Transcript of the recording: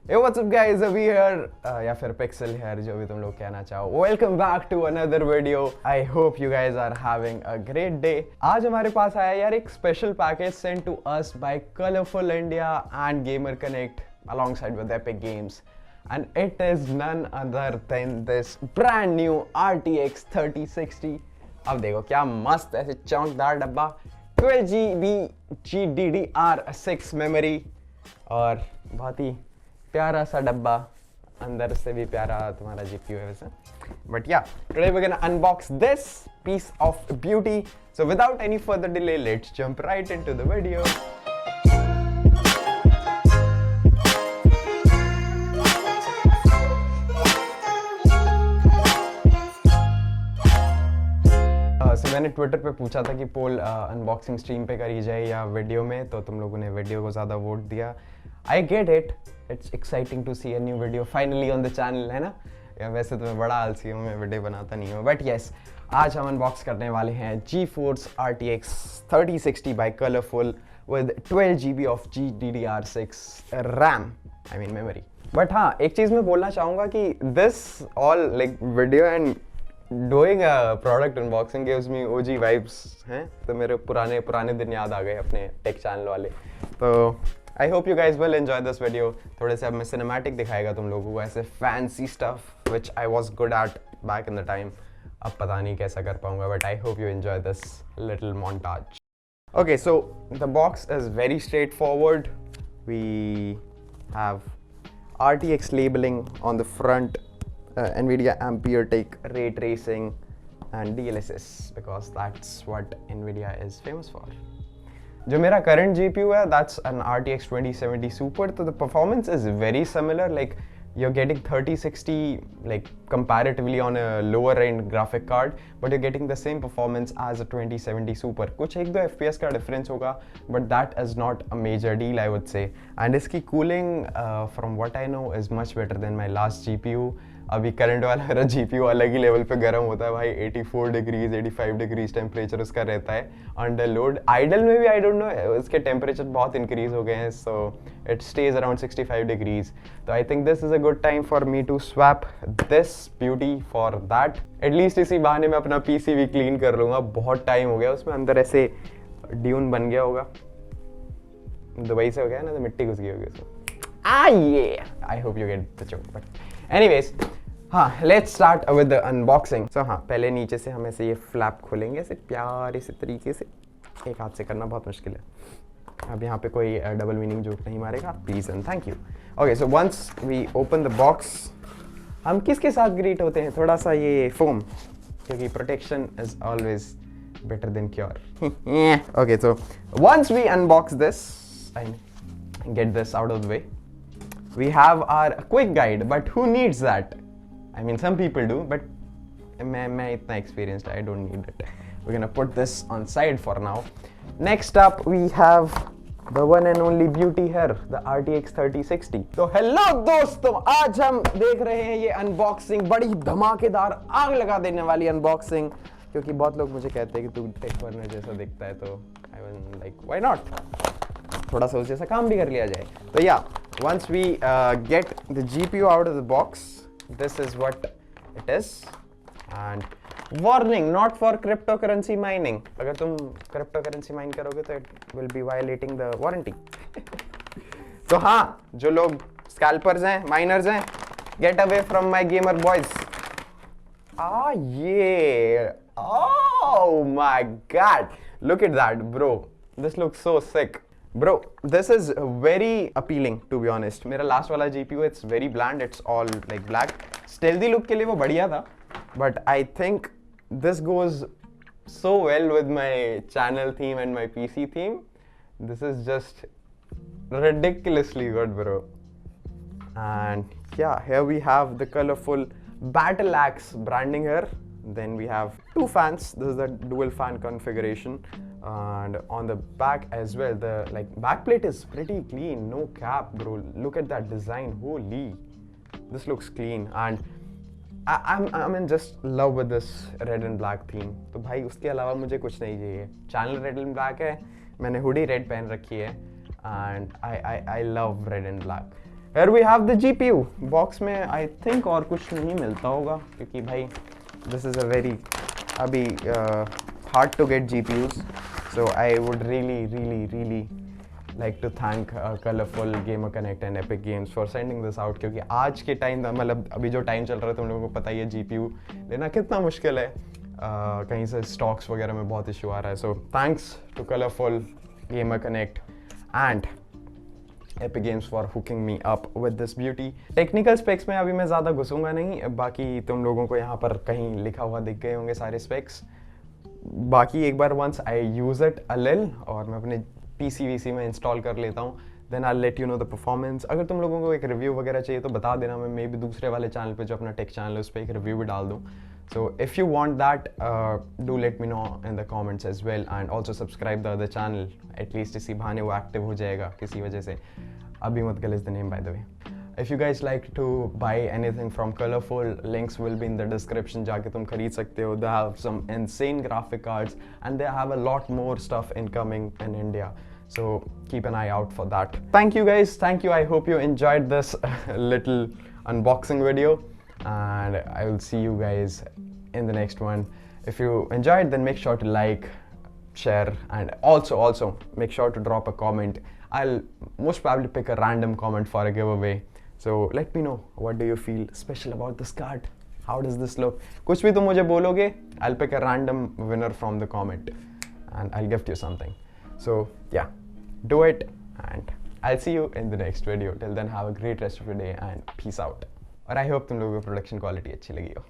Hey, what's up guys, अभी here या फिर Pixxel here, जो भी तुम लोग कहना चाहो. Welcome back to another video. I hope you guys are having a great day. आज हमारे पास आया यार एक special package sent to us by Colorful India and Gamer Connect alongside with Epic Games. And it is none other than this brand new RTX 3060. अब देखो क्या मस्त ऐसे चमकदार डब्बा, 12GB GDDR6 मेमोरी और बहुत ही प्यारा सा डब्बा, अंदर से भी प्यारा तुम्हारा जीपीयू है वैसे. But yeah, today we're gonna unbox this piece of beauty. So without any further delay, let's jump right into the video. So मैंने ट्विटर पे पूछा था कि पोल अनबॉक्सिंग स्ट्रीम पे करी जाए या वीडियो में, तो तुम लोगों ने वीडियो को ज़्यादा वोट दिया. I get it. It's exciting to see a new video finally on the channel, है ना. या वैसे तो मैं बड़ा आलसी हूँ, मैं वीडियो बनाता नहीं हूँ, बट yes, आज हम अनबॉक्स करने वाले हैं GeForce RTX 3060 by Colorful with 12GB of GDDR6 RAM, I mean memory. But हाँ, एक चीज़ मैं बोलना चाहूँगा कि this all like video and doing a product unboxing gives me OG vibes हैं, तो मेरे पुराने दिन याद आ गए अपने टेक चैनल वाले. तो I hope you guys will enjoy this video. थोड़े से अब मैं सिनेमैटिक दिखाएगा तुम लोगों को, ऐसे fancy stuff which I was good at back in the time. अब पता नहीं कैसा कर पाऊंगा, but I hope you enjoy this little montage. Okay, so the box is very straightforward. We have RTX labeling on the front, NVIDIA Ampere Take ray tracing and DLSS because that's what NVIDIA is famous for. जो मेरा current GPU है, that's an RTX 2070 Super, so the performance is very similar. Like you're getting 3060 like comparatively on a lower end graphic card, but you're getting the same performance as a 2070 Super. कुछ एक दो FPS का difference होगा, but that is not a major deal I would say. And इसकी cooling from what I know is much better than my last GPU. अभी current वाला मेरा GPU अलग ही लेवल पे गर्म होता है भाई, 84 डिग्रीज 85 डिग्रीज टेम्परेचर उसका रहता है अंडर लोड. आइडल में भी आई डोंट नो उसके टेम्परेचर बहुत इंक्रीज हो गए हैं, so it stays around 65 degrees. तो I think this is a good time for me to swap this beauty for that. At least इसी बहाने में अपना PC भी क्लीन कर लूँगा, बहुत टाइम हो गया उसमें, अंदर ऐसे ड्यून बन गया होगा, दुबई से हो गया ना, तो मिट्टी घुस गई होगी उसमें. I hope you get the joke. But anyways, हाँ, let's start with the unboxing. So हाँ, पहले नीचे से हम ऐसे ये फ्लैप खोलेंगे ऐसे प्यारे से तरीके से. एक हाथ से करना बहुत मुश्किल है. अब यहाँ पे कोई डबल मीनिंग जोक नहीं मारेगा, please and thank you. Okay, so once we open the box, हम किसके साथ ग्रीट होते हैं? थोड़ा सा ये फोम, क्योंकि protection is always better than cure. Okay, so once we unbox this and get this out of the way, we have our quick guide, but who needs that? I mean, some people do, but मैं इतना experienced, I don't need it. We're gonna put this on side for now. Next up, we have the one and only beauty here, the RTX 3060. तो hello दोस्तों, आज हम देख रहे हैं ये unboxing, बड़ी धमाकेदार आग लगा देने वाली unboxing, क्योंकि बहुत लोग मुझे कहते हैं कि तू टेक वर्नर जैसा दिखता है, तो I was like, why not? थोड़ा सा उस जैसा काम भी कर लिया जाए. तो या once we get the GPU out of the box, this is what it is. And warning, not for cryptocurrency mining. अगर तुम cryptocurrency mine करोगे तो it will be violating the warranty. तो हाँ, जो लोग scalpers हैं, miners हैं, get away from my gamer boys. Yeah. Oh my God. Look at that, bro. This looks so sick. Bro, this is very appealing to be honest. मेरा last वाला GPU, it's very bland, it's all like black. Stealthy look के लिए वो बढ़िया था, but I think this goes so well with my channel theme and my PC theme. This is just ridiculously good, bro. And yeah, here we have the colorful BattleAX branding here. Then we have two fans. This is the dual fan configuration. And on the back as well, the like backplate is pretty clean, no cap, bro. Look at that design, holy, this looks clean. And I'm in just love with this red and black theme. तो भाई उसके अलावा मुझे कुछ नहीं चाहिए. Channel red and black है, मैंने हुडी रेड पहन रखी है, and I love red and black. Here we have the GPU. Box में आई थिंक और कुछ नहीं मिलता होगा क्योंकि भाई this is a very अभी hard to get GPUs. So I would really like to thank Colorful Gamer Connect and Epic Games for sending this out क्योंकि आज के टाइम मतलब अभी जो टाइम चल रहा है तुम लोगों को पता ही है GPU लेना कितना मुश्किल है. कहीं से स्टॉक्स वगैरह में बहुत इशू आ रहा है. So thanks to Colorful Gamer Connect and Epic Games for hooking me up with this beauty. Technical specs में अभी मैं ज़्यादा घुसूंगा नहीं, बाकी तुम लोगों को यहाँ पर कहीं लिखा हुआ दिख गए होंगे सारे स्पेक्स. बाकी एक बार once I use it a lil और मैं अपने PC में इंस्टॉल कर लेता हूँ, then I let you know the performance. अगर तुम लोगों को एक रिव्यू वगैरह चाहिए तो बता देना, मैं मे भी दूसरे वाले चैनल पे जो अपना टेक चैनल है उस पर एक रिव्यू भी डाल दूँ. So if you want that, do let me know in the comments as well, and also subscribe the other channel. At least इसी बहाने वो active हो जाएगा किसी वजह से. Abhimatgal is the name, by the way. If you guys like to buy anything from Colorful, links will be in the description. जाके तुम खरीद सकते हो. They have some insane graphic cards, and they have a lot more stuff incoming in India. So keep an eye out for that. Thank you guys. Thank you. I hope you enjoyed this little unboxing video. And I will see you guys in the next one. If you enjoyed, then make sure to like, share, and also make sure to drop a comment. I'll most probably pick a random comment for a giveaway. So let me know, what do you feel special about this card? How does this look? कुछ भी तुम मुझे बोलोगे, I'll pick a random winner from the comment and I'll gift you something. So yeah, do it, and I'll see you in the next video. Till then, have a great rest of your day and peace out. और I hope तुम लोगों को production quality अच्छी लगी हो.